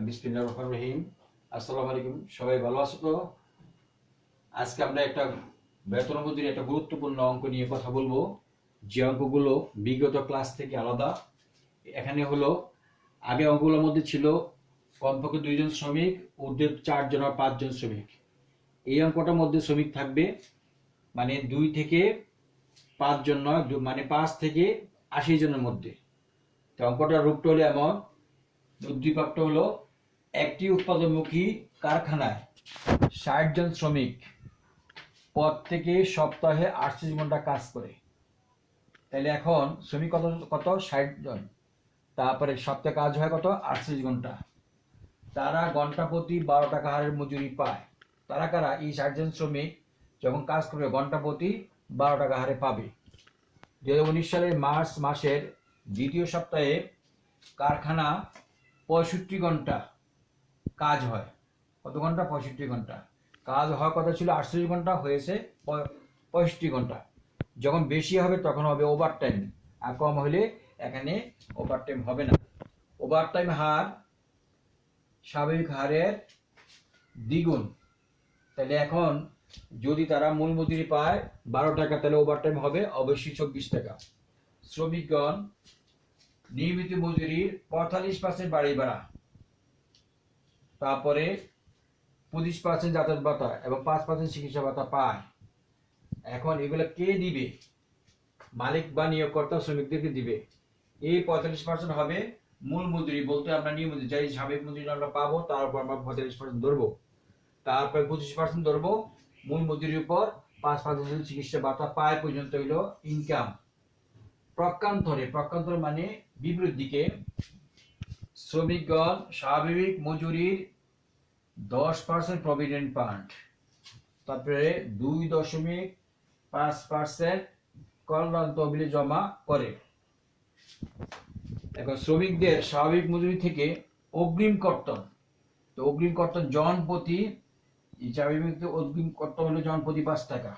বিসমিল্লাহির রহমানির রহিম। আসসালামু আলাইকুম, সবাই ভালো আছো তো? আজকে আমরা একটা বেতন মজুরির একটা গুরুত্বপূর্ণ অঙ্ক নিয়ে কথা বলবো, যে অঙ্কগুলো বিগত ক্লাস থেকে আলাদা। এখানে হলো আগে অঙ্কগুলোর মধ্যে ছিল কমপক্ষে 2 জন শ্রমিক, ঊর্ধ্বে 4 জন আর 5 জন শ্রমিক। এই অঙ্কটার মধ্যে শ্রমিক থাকবে মানে 2 থেকে 5 জন নয়, মানে 5 থেকে 80 জনের মধ্যে। তো অঙ্কটার রূপটা হলো এমন, উদ্দীপকটা হলো একটি উৎপাদনমুখী কারখানায় 60 জন শ্রমিক প্রত্যেকে সপ্তাহে 38 ঘন্টা কাজ করে। তাহলে এখন শ্রমিক কত কত 60 জন, তারপরে সপ্তাহে কাজ হয় কত 38 ঘন্টা। তারা ঘন্টা প্রতি 12 টাকা হারে মজুরি পায়। তারা কারা? এই 60 জন শ্রমিক যখন কাজ করবে ঘন্টা প্রতি 12 টাকা হারে পাবে। 2019 সালের মার্চ মাসের দ্বিতীয় সপ্তাহে কারখানা 65 ঘন্টা কাজ হয়। কত ঘন্টা? 65 ঘন্টা। কাজ হওয়ার কথা ছিল 38 ঘন্টা, হয়েছে 65 ঘন্টা। যখন বেশি হবে তখন হবে ওভার টাইম, আর কম হলে এখানে ওভার টাইম হবে না। ওভার টাইম হার স্বাভাবিক হারের দ্বিগুণ। তাহলে এখন যদি তারা মূল মজুরি পায় 12 টাকা, তাহলে ওভার টাইম হবে অবশ্যই 24 টাকা। শ্রমিকগণ নিয়মিত মজুরির 45% বাড়ি ভাড়া, তারপরে 25% যাতায়াত ভাতা এবং 5% চিকিৎসা ভাতা পায়। এখন এগুলো কে দিবে? মালিক বা নিয়োগকর্তা শ্রমিকদেরকে দিবে। এই 45% হবে মূল মজুরি, বলতে আমরা নিয়মিত যাই সাবেক মজুরি আমরা পাবো, তার উপর আমরা 45% ধরবো। তারপরে 25% ধরবো মূল মজুরির উপর, 5% চিকিৎসা ভাতা পায় পর্যন্ত হইল ইনকাম। প্রকান্তরে মানে বিপরীত দিকে, শ্রমিকগণ স্বাভাবিক মজুরির 10% প্রভিডেন্ট ফান্ড, তারপরে 2.5% কল্যাণ তহবিলে জমা করে। এখন শ্রমিকদের স্বাভাবিক মজুরি থেকে অগ্রিম কর্তন, তো অগ্রিম কর্তন জন প্রতি, স্বাভাবিক অগ্রিম কর্তন হলো জন প্রতি 5 টাকা।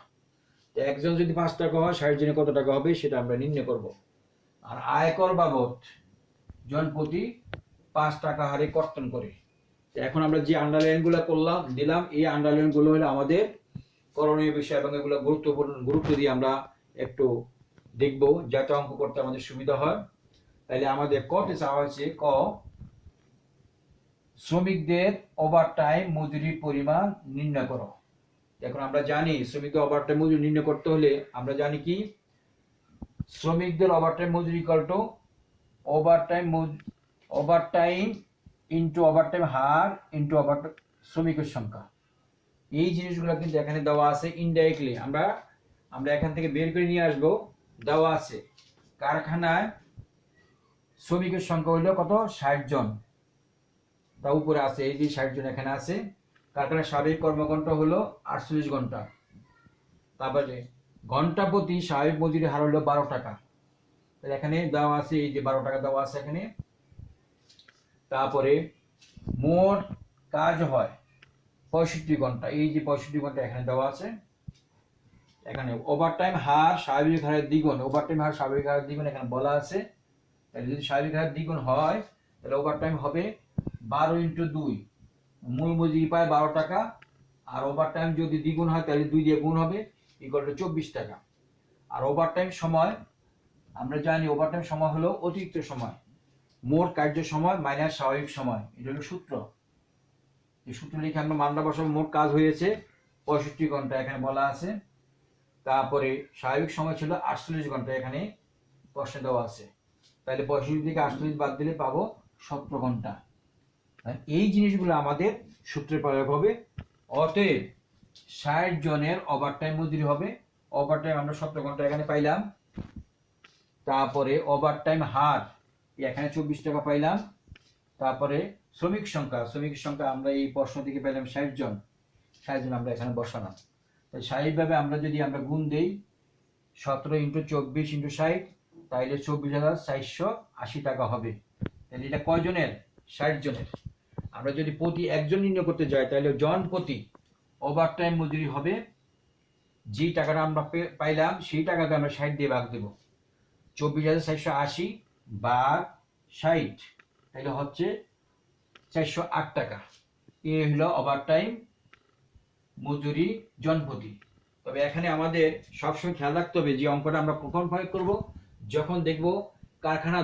তো একজন যদি 5 টাকা হয়, 60 জনে কত টাকা হবে সেটা আমরা নির্ণয় করব। আর আয়কর বাবদ জন প্রতি 5 টাকা হারে কর্তন করে। এখন আমরা যে আন্ডারলাইন গুলো করলাম দিলাম, এই আন্ডারলাইন গুলো হলো আমাদের করণীয় বিষয়, এবং এগুলো গুরুত্ব দিয়ে আমরা একটু দেখবো যাতে অঙ্ক করতে আমাদের সুবিধা হয়। তাহলে আমাদের কতে চাওয়া হয়েছে, ক শ্রমিকদের ওভারটাইম মজুরির পরিমাণ নির্ণয় করো। এখন আমরা জানি শ্রমিকদের ওভারটাইম মজুরি নির্ণয় করতে হলে আমরা জানি কি, শ্রমিকদের ওভারটাইম মজুরি equal to overtime into overtime her into overtime শ্রমিকের সংখ্যা। এই জিনিসগুলো কিন্তু এখানে দেওয়া আছে ইনডাইরেক্টলি, আমরা এখান থেকে বের করে নিয়ে আসবো। দেওয়া আছে কারখানায় শ্রমিকের সংখ্যা হইল কত? 60 জন। তা উপরে আছে এই যে 60 জন এখানে আছে। কারখানার স্বাভাবিক কর্মঘণ্টা হলো 48 ঘন্টা। তারপরে ঘন্টা প্রতি স্বাভাবিক মজুরি হার হলো 12 টাকা। এখানে দেওয়া আছে এই যে 12 টাকা দেওয়া আছে এখানে। তারপরে মোট কাজ হয় 65 ঘন্টা, এই যে 65 ঘন্টা এখানে দেওয়া আছে। এখানে ওভারটাইম হার স্বাভাবিক হারের দ্বিগুণ, ওভারটাইম হার স্বাভাবিক হারের দ্বিগুণ এখানে বলা আছে। তাহলে যদি স্বাভাবিক হারের দ্বিগুণ হয় তাহলে ওভারটাইম হবে 12 × 2, মূল মজুরি পায় 12 টাকা, আর ওভারটাইম যদি দ্বিগুণ হয় তাহলে 2 দিয়ে গুণ হবে, ইকুয়াল টু 24 টাকা। আর ওভারটাইম সময় আমরা জানি, ওভারটাইম সময় হলো অতিরিক্ত সময়, মোট কার্য সময় মাইনাস স্বাভাবিক সময়, এটা হলো সূত্র। এই সূত্র লিখে আমরা মানটা বসাবো। মোট কাজ হয়েছে 65 ঘন্টা এখানে বলা আছে। তারপরে স্বাভাবিক সময় ছিল 48 ঘন্টা, এখানে প্রশ্ন দেওয়া আছে। তাহলে 65 থেকে 48 বাদ দিলে পাবো 17 ঘন্টা। এই জিনিসগুলো আমাদের সূত্রে প্রয়োগ হবে। অতএব 60 জনের ওভারটাইম মজুরি হবে। ওভারটাইম আমরা 17 ঘন্টা এখানে পাইলাম। তারপরে ওভারটাইম হার এখানে 24 টাকা পাইলাম। তারপরে শ্রমিক সংখ্যা আমরা এই প্রশ্ন থেকে পেলাম 60 জন। 60 জন আমরা এখানে বসালাম। তাই স্বাভাবিকভাবে আমরা যদি আমরা গুণ দেই 17 × 24 × 60, তাইলে 24,480 টাকা হবে। তাহলে এটা কয়জনের? 60 জনের। আমরা যদি প্রতি একজন নির্ণয় করতে যাই তাহলে জন প্রতি ওভারটাইম মজুরি হবে, যে টাকাটা আমরা পাইলাম সেই টাকাকে আমরা 60 দিয়ে ভাগ দেব। 24,480 ভাগ 60, তাহলে হচ্ছে 408 টাকা। এই হলো ওভারটাইম মজুরি জনপ্রতি। তবে এখানে আমাদের সবসময় খেয়াল রাখতে হবে যে অঙ্কটা আমরা কখন প্রয়োগ করব, যখন দেখব কারখানা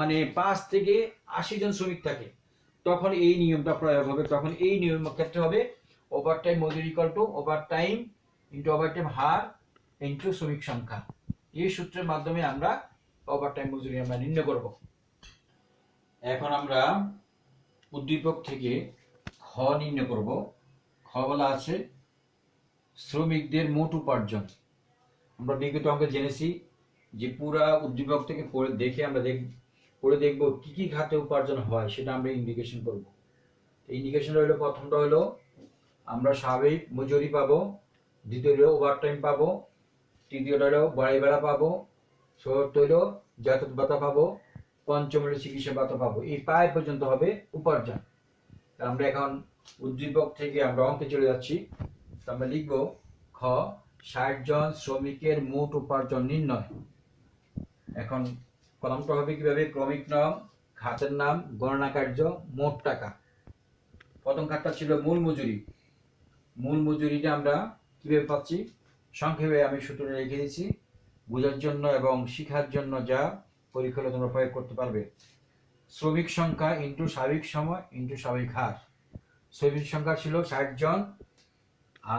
মানে 5 থেকে 80 জন শ্রমিক থাকে, তখন এই নিয়মটা প্রয়োগ হবে। তখন এই নিয়ম ক্ষেত্রে হবে ওভারটাইম মজুরি equal to overtime into overtime her into শ্রমিক সংখ্যা। এই সূত্রের মাধ্যমে আমরা ওভারটাইম মজুরি আমরা নির্ণয় করব। এখন আমরা উদ্দীপক থেকে খ নির্ণয় করব। খ বলা আছে শ্রমিকদের মোট উপার্জন। আমরা বিগত অঙ্কে জেনেছি যে পুরা উদ্দীপক থেকে পড়ে দেখে আমরা পড়ে দেখব কি কি খাতে উপার্জন হয়, সেটা আমরা ইন্ডিকেশন করব। ইন্ডিকেশন হলো, প্রথমটা হলো আমরা স্বাভাবিক মজুরি পাবো, দ্বিতীয় হলো ওভারটাইম পাবো, তৃতীয়টা হলো বাড়ি ভাড়া পাবো, চতুর্থ হলো যাতায়াত ভাতা পাবো, পঞ্চম হলো চিকিৎসা ভাতা পাবো। এই পায় পর্যন্ত হবে উপার্জন। আমরা এখন উদ্দীপক থেকে আমরা অঙ্কে চলে যাচ্ছি। আমরা লিখব খ 60 জন শ্রমিকের মোট উপার্জন নির্ণয়। এখন কলমটা হবে কিভাবে, ক্রমিক নাম, খাতের নাম, গণনা কার্য, মোট টাকা। প্রথম খাতটা ছিল মূল মজুরি। মূল মজুরিটা আমরা কিভাবে পাচ্ছি, সংক্ষেপে আমি সূত্রটা লিখে দিচ্ছি বোঝার জন্য এবং শিখার জন্য, যা পরীক্ষা হলে তোমরা প্রয়োগ করতে পারবে। শ্রমিক সংখ্যা ইন্টু স্বাভাবিক সময় ইন্টু স্বাভাবিক হার। শ্রমিক সংখ্যা ছিল 60 জন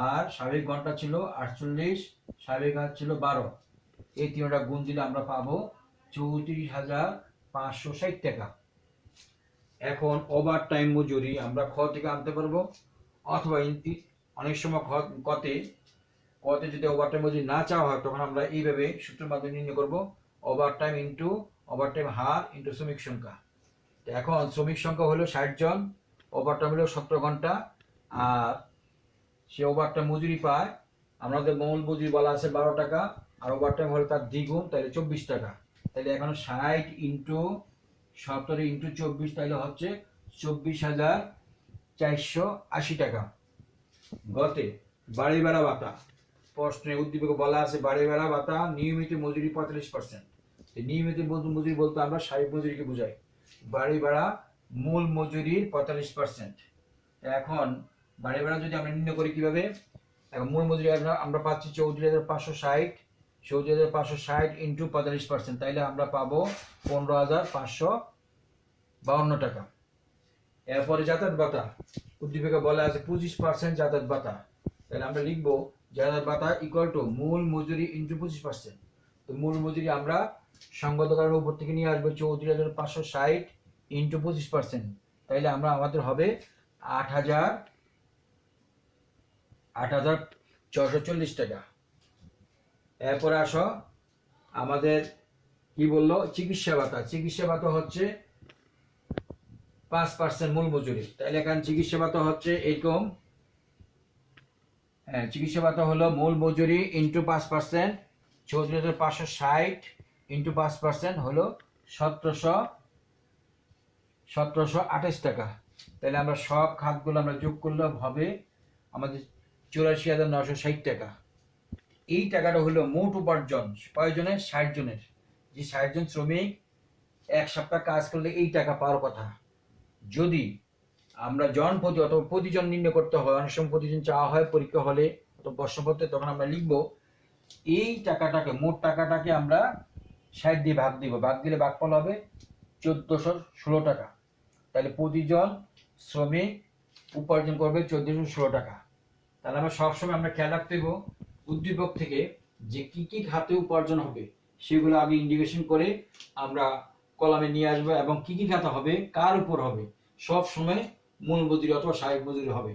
আর স্বাভাবিক ঘন্টা ছিল 48, স্বাভাবিক হার ছিল 12। এই তিনটা গুণ দিলে আমরা পাবো 34,560 টাকা। এখন ওভার টাইম মজুরি আমরা খ থেকে আনতে পারবো, অথবা অনেক সময় কতে যদি ওভার টাইম মজুরি না চাওয়া হয়, তখন আমরা এইভাবে সূত্রের মাধ্যমে নির্ণয় করব overtime into overtime হার ইন্টু শ্রমিক সংখ্যা। এখন শ্রমিক সংখ্যা হলো 60 জন, ওভার টাইম হলো 17 ঘন্টা, আর সে ওভার টাইম মজুরি পায়, আমাদের মূল মজুরি বলা আছে 12 টাকা, আর ওভার টাইম হলো তার দ্বিগুণ, তাহলে 24 টাকা। তাহলে এখন 60 ইন্টু 17 ইন্টু 24, তাহলে হচ্ছে 24,480 টাকা। গতে বাড়ি ভাড়া ভাতা, প্রশ্নে উদ্দীপকে বলা আছে বাড়ি ভাড়া ভাতা নিয়মিত মজুরি 45%। নিয়মিত মজুরি বলতে আমরা স্বাভাবিক মজুরিকে বোঝাই। বাড়ি ভাড়া মূল মজুরির 45%। এখন বাড়ি ভাড়া যদি আমরা নির্ণয় করি কিভাবে, এখন মূল মজুরি আমরা পাচ্ছি 34,560, 34,560 ইন্টু 45%, তাইলে আমরা পাবো 15,552 টাকা। এরপরে যাতায়াত ভাতা, উদ্দীপকে বলা আছে 25% যাতায়াত ভাতা, তাহলে আমরা লিখবো যাতায়াত ভাতা ইকুয়াল টু মূল মজুরি ইন্টু 25%। তো মূল মজুরি আমরা সংগত কারণের উপর থেকে নিয়ে আসবো 34,560 ইন্টু 25%, তাইলে আমাদের হবে 8,440 টাকা। এরপরে আসো আমাদের কি বললো, চিকিৎসা ভাতা। চিকিৎসা ভাতা হচ্ছে 5% মূল মজুরি, তাহলে এখানে চিকিৎসা ভাতা হচ্ছে এরকম, চিকিৎসা ভাতা হলো মূল মজুরি ইন্টু 5%, 34,560 ইন্টু 5% হলো 1728 টাকা। তাহলে আমরা সব খাতগুলো আমরা যোগ করলে হবে আমাদের 84,960 টাকা। এই টাকাটা হলো মোট উপার্জন কয়জনের, 60 জনের। যে 60 জন শ্রমিক এক সপ্তাহ কাজ করলে এই টাকা পাওয়ার কথা। যদি আমরা জন প্রতি অথবা প্রতিজন নির্ণয় করতে হয়, অনেক সময় প্রতিজন চাওয়া হয় পরীক্ষা হলে অথবা প্রশ্নপত্রে, তখন আমরা লিখবো এই টাকাটাকে, মোট টাকাটাকে আমরা 60 দিয়ে ভাগ দিব, ভাগ দিলে ভাগফল হবে 1416 টাকা। তাহলে প্রতিজন শ্রমিক উপার্জন করবে 1416 টাকা। তাহলে আমরা সবসময় আমরা খেয়াল রাখতে হইব উদ্দীপক থেকে যে কি কি খাতে উপার্জন হবে সেগুলো আগে ইন্ডিকেশন করে আমরা কলামে নিয়ে আসবো, এবং কি কি খাতে হবে, কার উপর হবে, সব সময় মূল মজুরি অথবা স্বাভাবিক মজুরি হবে।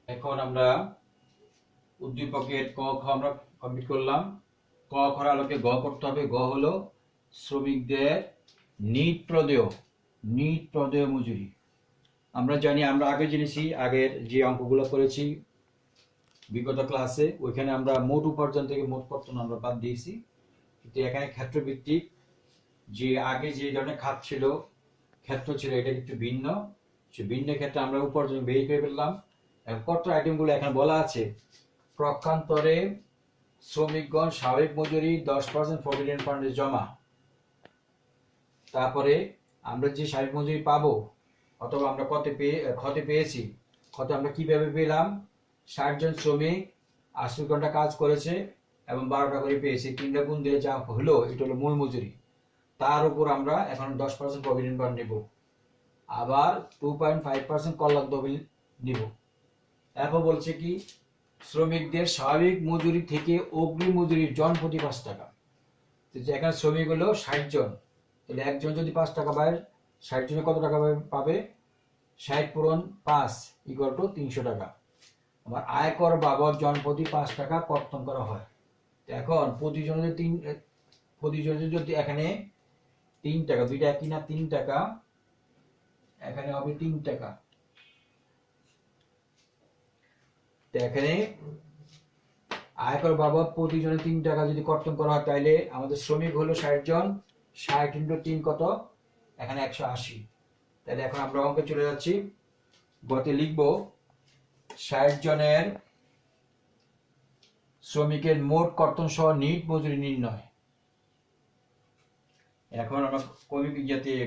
এখন আমরা উদ্দীপকের ক খ আমরা কমপ্লিট করলাম। ক খর আলোকে গ করতে হবে। গ হলো শ্রমিকদের নিট প্রদেয় মজুরি। আমরা জানি, আমরা আগে জেনেছি, আগের যে অঙ্কগুলো করেছি বিগত ক্লাসে, ওইখানে আমরা মোট উপার্জন থেকে মোট কর্তন আমরা বাদ দিয়েছি। কিন্তু এখানে ক্ষেত্রভিত্তিক যে আগে যে ধরনের খাত ছিল, ক্ষেত্র ছিল, এটা একটু ভিন্ন। সে ভিন্ন ক্ষেত্রে আমরা উপার্জন বের করে ফেললাম। এখন কত আইটেমগুলো এখানে বলা আছে, প্রক্ষান্তরে শ্রমিকগণ স্বাভাবিক মজুরি 10% 49% জমা। তারপরে আমরা যে স্বাভাবিক মজুরি পাবো অথবা আমরা ক্ষতে পেয়েছি। ক্ষতে আমরা কিভাবে পেলাম? 60 জন শ্রমিক 80 ঘন্টা কাজ করেছে এবং 12 টাকা করে পেয়েছে, 3টা গুণ দিলে যা হলো এটা হলো মূল মজুরি। তার উপর আমরা এখন 10% প্রভিডেন্ট ফান্ড নেব, আবার 2.5% কল্যাণ তহবিল নিব। এরপর বলছে কি, শ্রমিকদের স্বাভাবিক মজুরি থেকে অগ্রিম মজুরির জন প্রতি 5 টাকা। এখানে শ্রমিক হলো 60 জন, তাহলে একজন যদি 5 টাকা পায়, 60 জনে কত টাকা পাবে? 60 পূরণ 5 ইকুয়াল টু 300 টাকা। আবার আয়কর বাবদ জন প্রতি 5 টাকা কর্তন করা হয়। এখন প্রতিজনের যদি এখানে 3 টাকা, দুইটা একই না, 3 টাকা, এখানে হবে 3 টাকা। তো এখানে আয়কর বাবদ প্রতিজনে 3 টাকা যদি কর্তন করা হয়, তাইলে আমাদের শ্রমিক হলো 60 জন, 60 ইন্টু 3 কত? এখানে 180। তাহলে এখন আমরা অঙ্কে চলে যাচ্ছি, গতে লিখব 60 জনের শ্রমিকের মোট কর্তন সহ নিট মজুরি নির্ণয়। এখন আমরা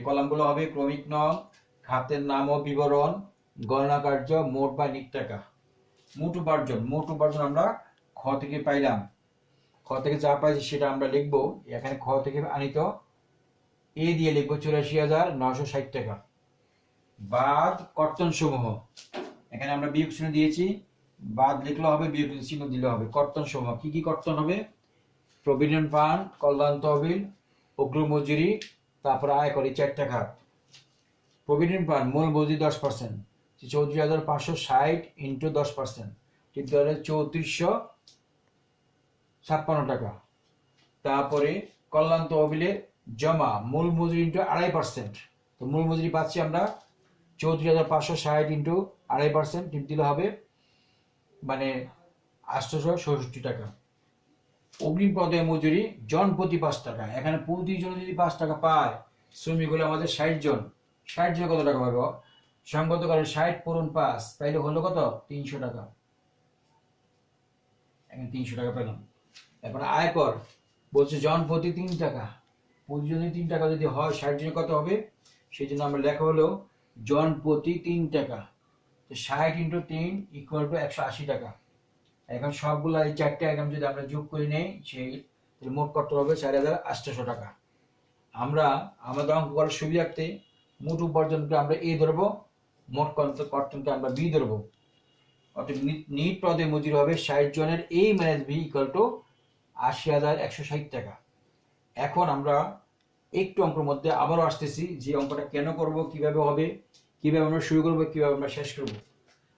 কলামগুলো হবে ক্রমিক নং, খাতের নাম ও বিবরণ, গণনা কার্য, মোট বা নিট টাকা। মোট উপার্জন আমরা খ থেকে পাইলাম, খ থেকে যা পাইছি সেটা আমরা লিখবো। এখানে খ থেকে আনিত এ দিয়ে লিখবো 84,960 টাকা। বাদ কর্তন সমূহ, এখানে আমরা বিয়োগ চিহ্ন দিয়েছি, বাদ লিখলে হবে, বিয়োগ চিহ্ন দিলে হবে। কর্তন সমূহ কি কি কর্তন হবে? প্রভিডেন্ট ফান্ড, কল্যাণ তহবিল, অগ্রিম মজুরি, তারপর আয়কর, 4টা খাত। প্রভিডেন্ট ফান্ড মূল মজুরি 10%, 34,560 ইন্টু 10%, 3456 টাকা। তারপরে কল্যাণ তহবিলের জমা মূল মজুরি ইন্টু 2.5%, তো মূল মজুরি পাচ্ছি আমরা 34,560 ইন্টু 2.5% দিলে হবে মানে 866 টাকা। অগ্রিম পদে মজুরি জন প্রতি 5 টাকা। এখানে প্রতিজন যদি 5 টাকা পায়, শ্রমিক হলো আমাদের 60 জন, 60 জন কত টাকা পাবে? সঙ্গত করেন 60 পূরণ 5, তাইলে হলো কত? 300 টাকা। এখানে 300 টাকা পেলাম। এরপর আয়কর বলছে জন প্রতি 3 টাকা, প্রতিজনে 3 টাকা যদি হয়, 60 জনে কত হবে? সেই জন্য আমরা লেখা হলো জন প্রতি 3 টাকা। তো 60 ইন্টু 3 ইকুয়াল টু 180 টাকা। এখন সবগুলা এই 4টে আইটেম যদি আমরা যোগ করে নেই, সেই মোট কত হবে? 4,800 টাকা। আমরা আমাদের অঙ্ক করার সুবিধার্থে মোট উপার্জনকে আমরা এ ধরবো, মোট কর্তনকে আমরা বি ধরবো। অর্থাৎ নিট পদে মজুরি হবে 60 জনের এ মাইনাস বি ইকুয়াল টু 80,160 টাকা। এখন আমরা একটু অঙ্কের মধ্যে আবারও আসতেছি, যে অঙ্কটা কেন করব, কিভাবে হবে, কিভাবে আমরা শুরু করবো, কিভাবে আমরা শেষ করব।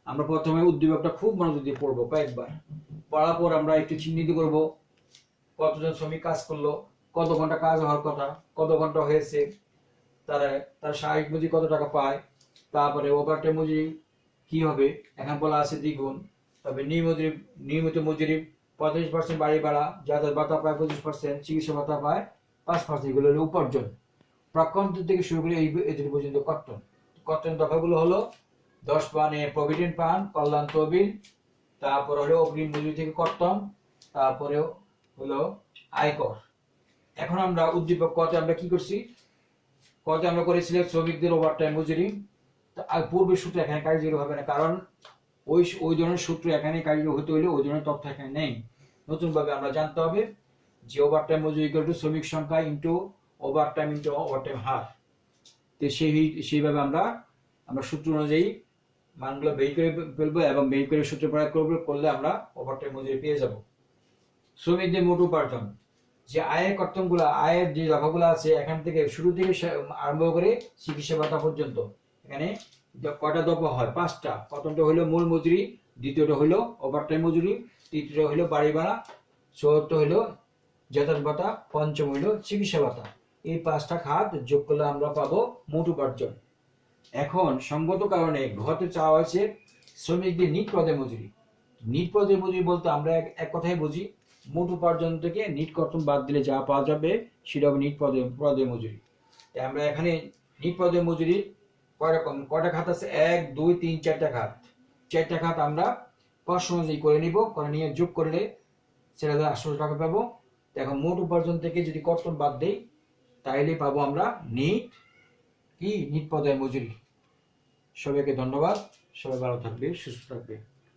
আমরা প্রথমে উদ্দীপকটা খুব মনোযোগ দিয়ে পড়বো, কয়েকবার পড়ার পর আমরা একটু চিহ্নিত করব কতজন শ্রমিক কাজ করলো, কত ঘন্টা কাজ হওয়ার কথা, কত ঘন্টা হয়েছে, তার স্বাভাবিক মজুরি কত টাকা পায়, তারপরে ওভারটাইম মজুরি কি হবে, এখন বলা আছে দ্বিগুণ। তবে নিয়মিত মজুরি 35% বাড়ি ভাড়া, যাতায়াত ভাতা পায় 25%, চিকিৎসা ভাতা পায় 5%, এগুলো হলো উপার্জন। প্রাক্কন্ত থেকে শুরু করে এই পর্যন্ত কর্তন দফাগুলো হলো 10 মানে প্রভিডেন্ট ফান্ড, কল্যাণ তহবিল, তারপর হলো অগ্রিম মজুরি থেকে কর্তন, তারপরে হলো আয়কর। এখন আমরা উদ্দীপক কতে আমরা কি করছি? কতে আমরা করেছিলাম শ্রমিকদের ওভারটাইম মজুরি। পূর্বের সূত্র এখানে কার্যকরী হবে না, কারণ ওই ধরনের সূত্র এখানে কার্যকরী হতে হলে ওই ধরনের তথ্য এখানে নেই। নতুন ভাবে আমরা জানতে হবে যে ওভারটাইম মজুরি ইকুয়াল টু শ্রমিক সংখ্যা ইন্টু ওভারটাইম হার। তো সেইভাবে আমরা সূত্র অনুযায়ী মানগুলো বের করে ফেলবো এবং বের করে সূত্র প্রয়োগ করলে আমরা ওভারটাইম মজুরি পেয়ে যাব। শ্রমিকদের মোট উপার্জন, যে আয়ের কর্তনগুলো, আয়ের যে দফাগুলো আছে এখান থেকে শুরু থেকে আরম্ভ করে চিকিৎসা ভাতা পর্যন্ত, এখানে কয়টা দফা হয়? 5টা। প্রথমটা হলো মূল মজুরি, দ্বিতীয়টা হলো ওভারটাইম মজুরি, তৃতীয়টা হলো বাড়ি ভাড়া, চতুর্থ হলো যাতায়াত ভাতা, পঞ্চম হলো চিকিৎসা ভাতা। এই 5টা খাত যোগ করলে আমরা পাবো মোট উপার্জন। এখন সঙ্গত কারণে ঘতে চাওয়া হয়েছে শ্রমিকদের নিট পদে মজুরি। নিট পদে মজুরি বলতে আমরা এক কথাই বুঝি, মোট উপার্জন থেকে নিট কর্তন বাদ দিলে যা পাওয়া যাবে সেটা হবে নিট পদে মজুরি। আমরা এখানে নিট পদে মজুরি কয়টা খাত আছে? 1, 2, 3, 4টা খাত। 4টা খাত আমরা কষ্ট অনুযায়ী করে নিব, করে নিয়ে যোগ করলে 4,800 টাকা পাবো। এখন মোট উপার্জন থেকে যদি কর্তন বাদ দেই, তাইলে পাবো আমরা নিট পদে মজুরি। সবাইকে ধন্যবাদ। সবাই ভালো থাকবে, সুস্থ থাকবে।